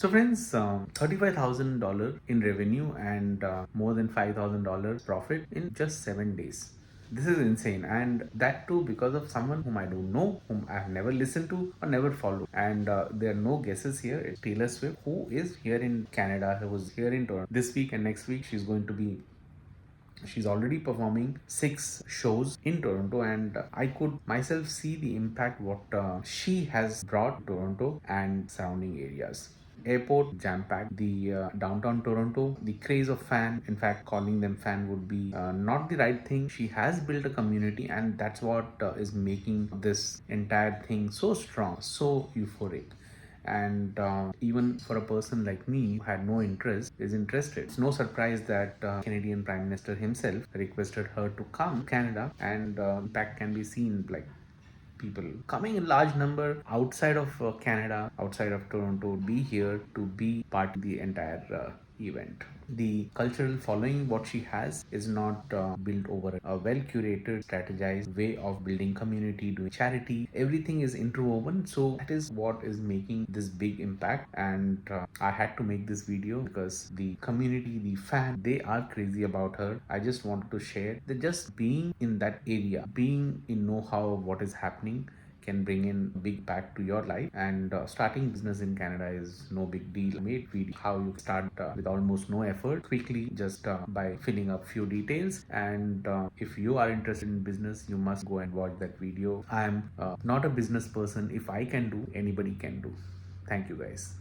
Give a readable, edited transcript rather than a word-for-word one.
So friends, $35,000 in revenue and more than $5,000 profit in just 7 days. This is insane, and that too because of someone whom I don't know, whom I have never listened to or never followed. And there are no guesses here. It's Taylor Swift, who is here in Canada, who was here in Toronto. This week and next week, she's already performing 6 shows in Toronto, and I could myself see the impact what she has brought to Toronto and surrounding areas. Airport jam packed, the downtown Toronto, the craze of fan. In fact, calling them fan would be not the right thing. She has built a community, and that's what is making this entire thing so strong, so euphoric. And even for a person like me who had no interest is interested. It's no surprise that Canadian Prime Minister himself requested her to come to Canada, and impact can be seen like people coming in large number outside of Canada, outside of Toronto, be here to be part of the entire event. The cultural following what she has is not built over a well curated, strategized way of building community, doing charity. Everything is interwoven, so that is what is making this big impact. And I had to make this video because the community, the fan, they are crazy about her. I just wanted to share that just being in that area, being in know how what is happening, can bring in big impact to your life. And starting business in Canada is no big deal. I made video how you start with almost no effort quickly, just by filling up few details. And if you are interested in business, you must go and watch that video. I am not a business person. If I can do, anybody can do. Thank you guys.